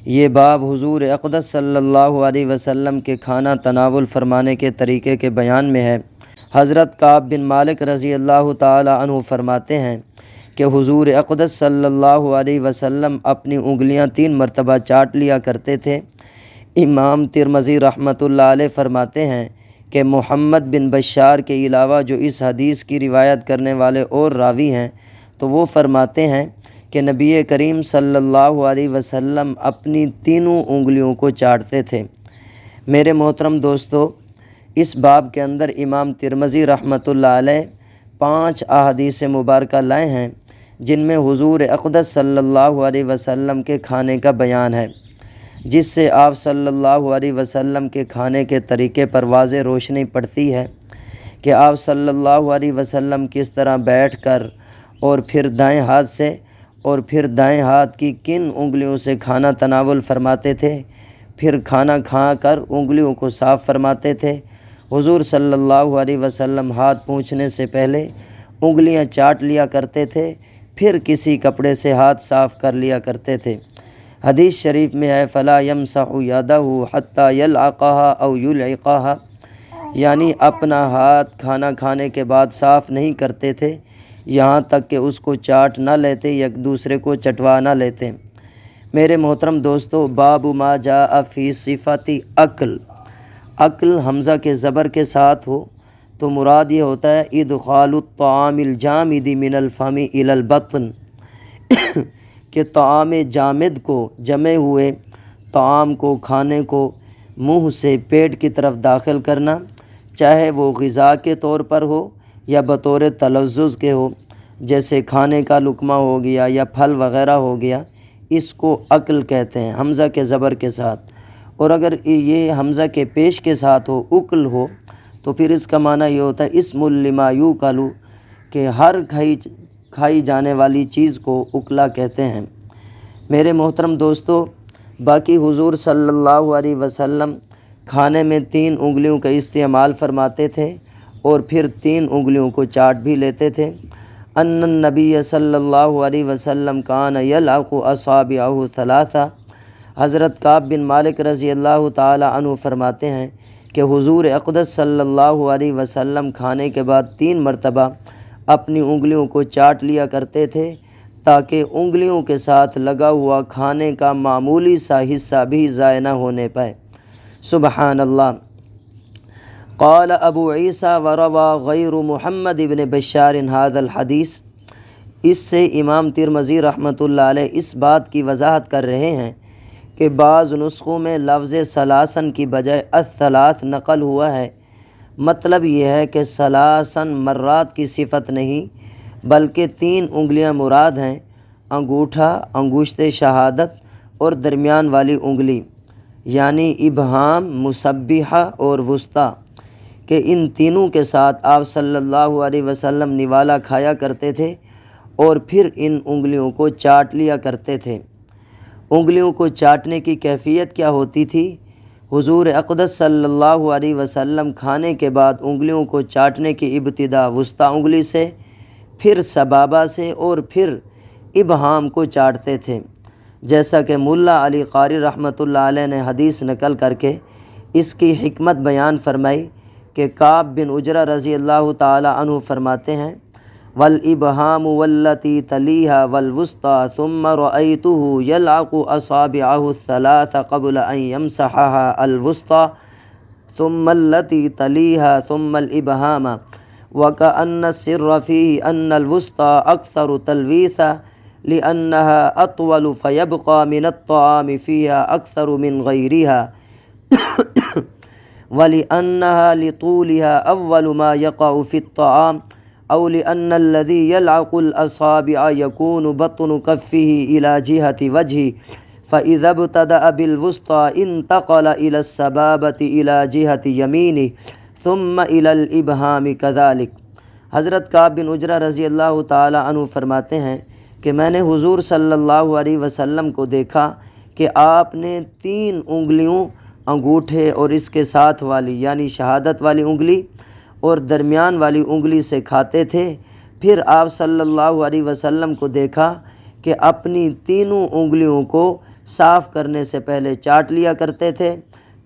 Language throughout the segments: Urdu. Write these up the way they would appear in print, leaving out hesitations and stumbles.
یہ باب حضور اقدس صلی اللہ علیہ وسلم کے کھانا تناول فرمانے کے طریقے کے بیان میں ہے۔ حضرت کعب بن مالک رضی اللہ تعالی عنہ فرماتے ہیں کہ حضور اقدس صلی اللہ علیہ وسلم اپنی انگلیاں 3 مرتبہ چاٹ لیا کرتے تھے۔ امام ترمذی رحمۃ اللہ علیہ فرماتے ہیں کہ محمد بن بشار کے علاوہ جو اس حدیث کی روایت کرنے والے اور راوی ہیں تو وہ فرماتے ہیں کہ نبی کریم صلی اللہ علیہ وسلم اپنی تینوں انگلیوں کو چاٹتے تھے۔ میرے محترم دوستو، اس باب کے اندر امام ترمذی رحمۃ اللہ علیہ 5 احادیث مبارکہ لائے ہیں جن میں حضور اقدس صلی اللہ علیہ وسلم کے کھانے کا بیان ہے، جس سے آپ صلی اللہ علیہ وسلم کے کھانے کے طریقے پر واضح روشنی پڑتی ہے کہ آپ صلی اللہ علیہ وسلم کس طرح بیٹھ کر اور پھر دائیں ہاتھ سے اور پھر دائیں ہاتھ کی کن انگلیوں سے کھانا تناول فرماتے تھے، پھر کھانا کھا کر انگلیوں کو صاف فرماتے تھے۔ حضور صلی اللہ علیہ وسلم ہاتھ پوچھنے سے پہلے انگلیاں چاٹ لیا کرتے تھے، پھر کسی کپڑے سے ہاتھ صاف کر لیا کرتے تھے۔ حدیث شریف میں ہے فلا یمسح یدہ حتی یلعقھا او یلعقھا، یعنی اپنا ہاتھ کھانا کھانے کے بعد صاف نہیں کرتے تھے یہاں تک کہ اس کو چاٹ نہ لیتے یا ایک دوسرے کو چٹوا نہ لیتے۔ میرے محترم دوستو، باب ما جاء فی صفت اکل حمزہ کے زبر کے ساتھ ہو تو مراد یہ ہوتا ہے ادخال الطعام الجامد من الفم الی البطن، کہ طعام جامد کو، جمے ہوئے طعام کو، کھانے کو منہ سے پیٹ کی طرف داخل کرنا، چاہے وہ غذا کے طور پر ہو یا بطور تلذذ کے ہو، جیسے کھانے کا لقمہ ہو گیا یا پھل وغیرہ ہو گیا، اس کو عقل کہتے ہیں حمزہ کے زبر کے ساتھ۔ اور اگر یہ حمزہ کے پیش کے ساتھ ہو، عقل ہو، تو پھر اس کا معنی یہ ہوتا ہے اسم لما یوکل، کہ ہر کھائی جانے والی چیز کو اکلا کہتے ہیں۔ میرے محترم دوستو، باقی حضور صلی اللہ علیہ وسلم کھانے میں 3 انگلیوں کا استعمال فرماتے تھے اور پھر 3 انگلیوں کو چاٹ بھی لیتے تھے۔ ان النبی صلی اللہ علیہ وسلم کان یلعق اصابعہ ثلاثہ، حضرت کعب بن مالک رضی اللہ تعالی عنہ فرماتے ہیں کہ حضور اقدس صلی اللہ علیہ وسلم کھانے کے بعد 3 مرتبہ اپنی انگلیوں کو چاٹ لیا کرتے تھے تاکہ انگلیوں کے ساتھ لگا ہوا کھانے کا معمولی سا حصہ بھی ضائع نہ ہونے پائے۔ سبحان اللہ۔ قال ابو عیسیٰ وروى غیر محمد بن بشار هذا الحدیث، اس سے امام ترمذی رحمۃ اللہ علیہ اس بات کی وضاحت کر رہے ہیں کہ بعض نسخوں میں لفظ ثلاثن کی بجائے الثلاث نقل ہوا ہے۔ مطلب یہ ہے کہ ثلاثن مرات کی صفت نہیں بلکہ 3 انگلیاں مراد ہیں، انگوٹھا، انگشت شہادت اور درمیان والی انگلی، یعنی ابہام، مسبحہ اور وسطیٰ، کہ ان تینوں کے ساتھ آپ صلی اللہ علیہ وسلم نوالا کھایا کرتے تھے اور پھر ان انگلیوں کو چاٹ لیا کرتے تھے۔ انگلیوں کو چاٹنے کی کیفیت کیا ہوتی تھی؟ حضور اقدس صلی اللہ علیہ وسلم کھانے کے بعد انگلیوں کو چاٹنے کی ابتدا وسطیٰ انگلی سے، پھر سبابہ سے اور پھر ابہام کو چاٹتے تھے، جیسا کہ ملا علی قاری رحمۃ اللہ علیہ نے حدیث نقل کر کے اس کی حکمت بیان فرمائی کہ کعب بن عجرہ رضی اللہ تعالی عنہ فرماتے ہیں والابہام واللتی تلیہا والوسطی ثم رأیتہ یلعق اصابعہ الثلاث قبل ان یمسحہا الوسطی ثم التی تلیہا ثم الابہام وکأن السر فیہ ان الوسطی اکثر تلویثا لأنها اطول فیبقى من الطعام فیہا اکثر من غیرہا وَلِأَنَّهَا لِطُولِهَا أَوَّلُ مَا يَقَعُ فِي الطَّعَامِ أَوْ لِأَنَّ الَّذِي يَلْعَقُ الْأَصَابِعَ يَكُونُ بَطْنُ كَفِّهِ إِلَى جِهَةِ وَجْهِهِ فَإِذَا ابْتَدَأَ بِالْوُسْطَى انتقل إِلَى السَّبَابَةِ إِلَى جِهَةِ يَمِينِهِ ثُمَّ إِلَى الْإِبْهَامِ كَذَلِكَ۔ حضرت کعب بن عجرہ رضی اللہ تعالی عنہ فرماتے ہیں کہ میں نے حضور صلی اللہ علیہ وسلم کو دیکھا کہ آپ نے 3 انگلیوں، انگوٹھے اور اس کے ساتھ والی یعنی شہادت والی انگلی اور درمیان والی انگلی سے کھاتے تھے۔ پھر آپ صلی اللہ علیہ وسلم کو دیکھا کہ اپنی تینوں انگلیوں کو صاف کرنے سے پہلے چاٹ لیا کرتے تھے،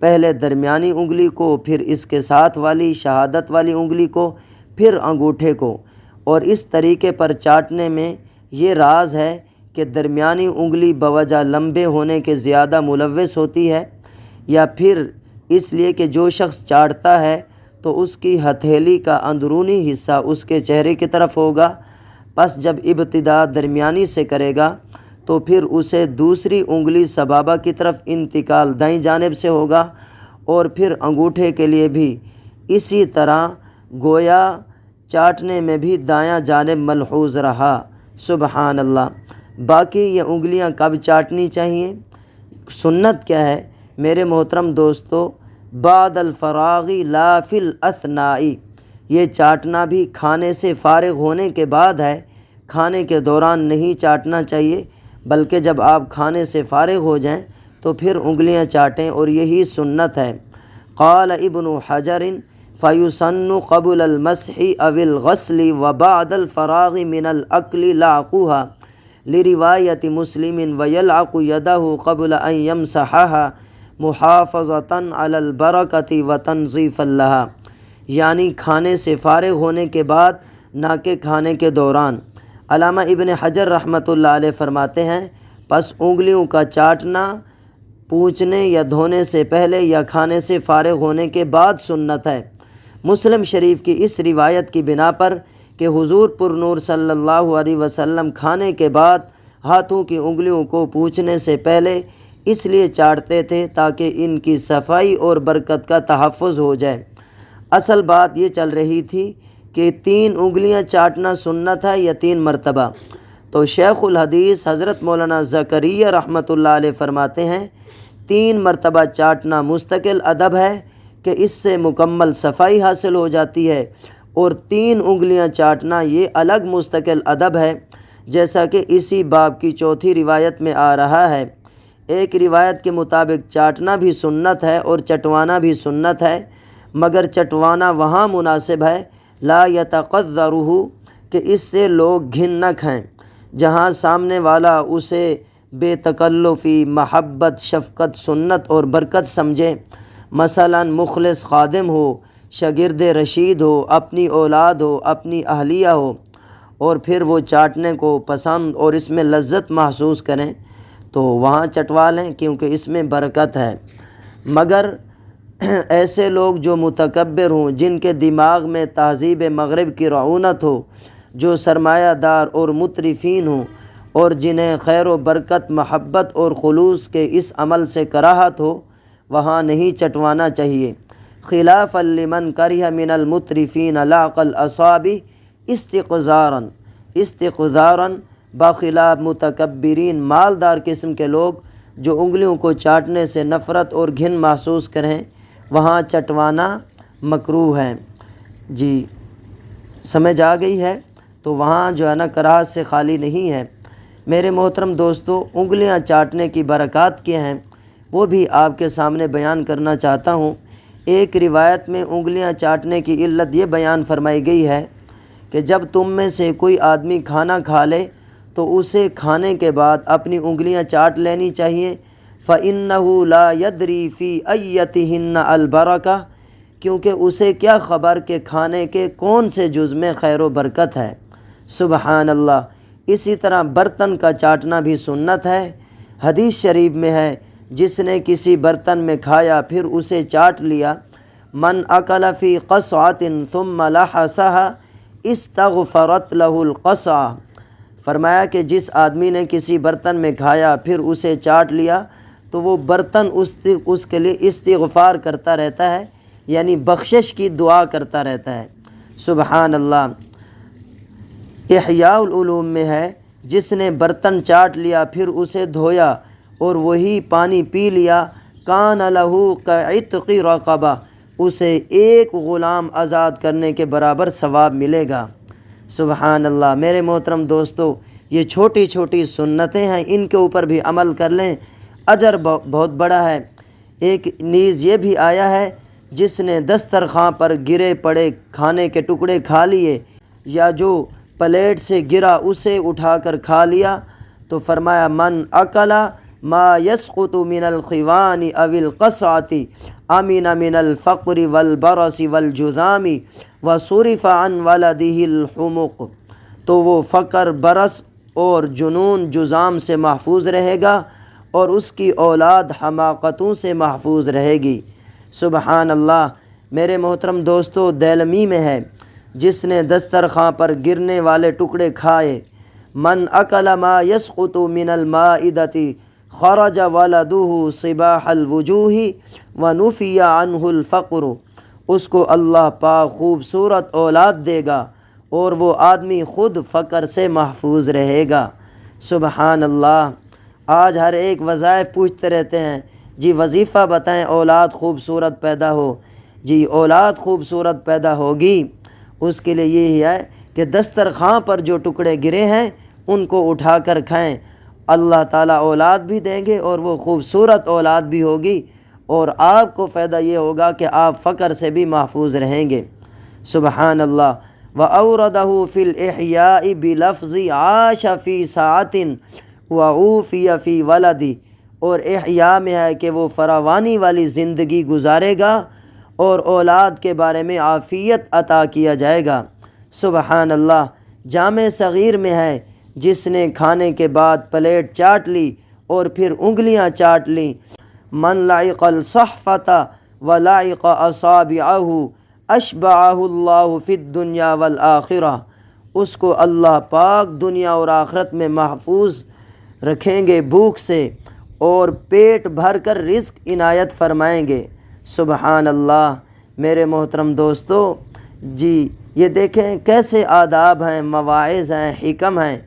پہلے درمیانی انگلی کو، پھر اس کے ساتھ والی شہادت والی انگلی کو، پھر انگوٹھے کو۔ اور اس طریقے پر چاٹنے میں یہ راز ہے کہ درمیانی انگلی بوجہ لمبے ہونے کے زیادہ ملوث ہوتی ہے، یا پھر اس لیے کہ جو شخص چاٹتا ہے تو اس کی ہتھیلی کا اندرونی حصہ اس کے چہرے کی طرف ہوگا، پس جب ابتدا درمیانی سے کرے گا تو پھر اسے دوسری انگلی سبابہ کی طرف انتقال دائیں جانب سے ہوگا، اور پھر انگوٹھے کے لیے بھی اسی طرح، گویا چاٹنے میں بھی دایاں جانب ملحوظ رہا۔ سبحان اللہ۔ باقی یہ انگلیاں کب چاٹنی چاہیے؟ سنت کیا ہے میرے محترم دوستو؟ بعد الفراغی لا فی الاثنائی، یہ چاٹنا بھی کھانے سے فارغ ہونے کے بعد ہے، کھانے کے دوران نہیں چاٹنا چاہیے، بلکہ جب آپ کھانے سے فارغ ہو جائیں تو پھر انگلیاں چاٹیں، اور یہی سنت ہے۔ قال ابن حجر فیسن قبل المسح او الغسل وبعد الفراغ من الاکل لعقها لروایت مسلم ویلعق یدہ قبل ان یمسحها محافظۃ علی البرکۃ وتنظیفا لها، یعنی کھانے سے فارغ ہونے کے بعد، نہ کہ کھانے کے دوران۔ علامہ ابن حجر رحمۃ اللہ علیہ فرماتے ہیں، پس انگلیوں کا چاٹنا پونچھنے یا دھونے سے پہلے یا کھانے سے فارغ ہونے کے بعد سنت ہے۔ مسلم شریف کی اس روایت کی بنا پر کہ حضور پر نور صلی اللہ علیہ وسلم کھانے کے بعد ہاتھوں کی انگلیوں کو پونچھنے سے پہلے اس لیے چاٹتے تھے تاکہ ان کی صفائی اور برکت کا تحفظ ہو جائے۔ اصل بات یہ چل رہی تھی کہ 3 انگلیاں چاٹنا سنت ہے یا 3 مرتبہ؟ تو شیخ الحدیث حضرت مولانا زکریا رحمۃ اللہ علیہ فرماتے ہیں 3 مرتبہ چاٹنا مستقل ادب ہے کہ اس سے مکمل صفائی حاصل ہو جاتی ہے، اور 3 انگلیاں چاٹنا یہ الگ مستقل ادب ہے، جیسا کہ اسی باب کی 4تھی روایت میں آ رہا ہے۔ ایک روایت کے مطابق چاٹنا بھی سنت ہے اور چٹوانا بھی سنت ہے، مگر چٹوانا وہاں مناسب ہے لا یتقذرہ، کہ اس سے لوگ گھن نہ کھائیں، جہاں سامنے والا اسے بے تکلفی، محبت، شفقت، سنت اور برکت سمجھے، مثلا مخلص خادم ہو، شاگرد رشید ہو، اپنی اولاد ہو، اپنی اہلیہ ہو، اور پھر وہ چاٹنے کو پسند اور اس میں لذت محسوس کریں تو وہاں چٹوا لیں، کیونکہ اس میں برکت ہے۔ مگر ایسے لوگ جو متکبر ہوں، جن کے دماغ میں تہذیب مغرب کی رعونت ہو، جو سرمایہ دار اور مترفین ہوں، اور جنہیں خیر و برکت، محبت اور خلوص کے اس عمل سے کراہت ہو، وہاں نہیں چٹوانا چاہیے۔ خلافا لمن کرہ من المترفین لاق الاصابع استقذارا، بخلاف متکبرین مالدار قسم کے لوگ جو انگلیوں کو چاٹنے سے نفرت اور گھن محسوس کریں، وہاں چٹوانا مکروہ ہے۔ جی سمجھ آ گئی ہے؟ تو وہاں جو ہے نا کراہت سے خالی نہیں ہے۔ میرے محترم دوستو، انگلیاں چاٹنے کی برکات کیا ہیں وہ بھی آپ کے سامنے بیان کرنا چاہتا ہوں۔ ایک روایت میں انگلیاں چاٹنے کی علت یہ بیان فرمائی گئی ہے کہ جب تم میں سے کوئی آدمی کھانا کھا لے تو اسے کھانے کے بعد اپنی انگلیاں چاٹ لینی چاہیے، فَإِنَّهُ لَا يَدْرِي فِي أَيَّتِهِنَّ الْبَرَكَةُ، کیونکہ اسے کیا خبر کہ کھانے کے کون سے جز میں خیر و برکت ہے۔ سبحان اللہ۔ اسی طرح برتن کا چاٹنا بھی سنت ہے۔ حدیث شریف میں ہے، جس نے کسی برتن میں کھایا پھر اسے چاٹ لیا، من اکل فی قصعۃ ثم لحسها استغفرت له القصعہ، فرمایا کہ جس آدمی نے کسی برتن میں کھایا پھر اسے چاٹ لیا تو وہ برتن اس کے لیے استغفار کرتا رہتا ہے، یعنی بخشش کی دعا کرتا رہتا ہے۔ سبحان اللہ۔ احیاء العلوم میں ہے، جس نے برتن چاٹ لیا پھر اسے دھویا اور وہی پانی پی لیا، کان لہ کعتق رقبہ، اسے ایک غلام آزاد کرنے کے برابر ثواب ملے گا۔ سبحان اللہ۔ میرے محترم دوستو، یہ چھوٹی چھوٹی سنتیں ہیں، ان کے اوپر بھی عمل کر لیں، اجر بہت بڑا ہے۔ ایک نیز یہ بھی آیا ہے، جس نے دسترخوان پر گرے پڑے کھانے کے ٹکڑے کھا لیے یا جو پلیٹ سے گرا اسے اٹھا کر کھا لیا، تو فرمایا من اکلا ما يسقط من الخوان او القصعة امن من الفقر والبرص والجذام وصرف عن ولده الحمق، تو وہ فقر، برس اور جنون، جذام سے محفوظ رہے گا اور اس کی اولاد حماقتوں سے محفوظ رہے گی۔ سبحان اللہ۔ میرے محترم دوستو، دیلمی میں ہے جس نے دسترخواں پر گرنے والے ٹکڑے کھائے، من اکل ما یسقط من المائدۃ خرج ولدہ صباح الوجوہ ونفی عنہ الفقر، اس کو اللہ پاک خوبصورت اولاد دے گا اور وہ آدمی خود فقر سے محفوظ رہے گا۔ سبحان اللہ۔ آج ہر ایک وظائف پوچھتے رہتے ہیں، جی وظیفہ بتائیں اولاد خوبصورت پیدا ہو۔ جی اولاد خوبصورت پیدا ہوگی، اس کے لیے یہی ہے کہ دسترخواں پر جو ٹکڑے گرے ہیں ان کو اٹھا کر کھائیں، اللہ تعالیٰ اولاد بھی دیں گے اور وہ خوبصورت اولاد بھی ہوگی، اور آپ کو فائدہ یہ ہوگا کہ آپ فقر سے بھی محفوظ رہیں گے۔ سبحان اللہ۔ وَأَوْرَدَهُ فِي الْإِحْيَاءِ بِلَفْظِ عَاشَ فِي سَاعَةٍ وَعُوفِيَ فِي وَلَدِهِ، اور احیاء میں ہے کہ وہ فراوانی والی زندگی گزارے گا اور اولاد کے بارے میں عافیت عطا کیا جائے گا۔ سبحان اللہ۔ جامع صغیر میں ہے جس نے کھانے کے بعد پلیٹ چاٹ لی اور پھر انگلیاں چاٹ لیں، من لعق الصحفة ولعق اصابعه اشبعہ اللہ فی الدنیا والآخرہ، اس کو اللہ پاک دنیا اور آخرت میں محفوظ رکھیں گے بھوک سے اور پیٹ بھر کر رزق عنایت فرمائیں گے۔ سبحان اللہ۔ میرے محترم دوستو، جی یہ دیکھیں کیسے آداب ہیں، مواعظ ہیں، حکم ہیں،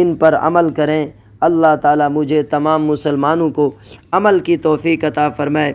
ان پر عمل کریں۔ اللہ تعالیٰ مجھے تمام مسلمانوں کو عمل کی توفیق عطا فرمائے۔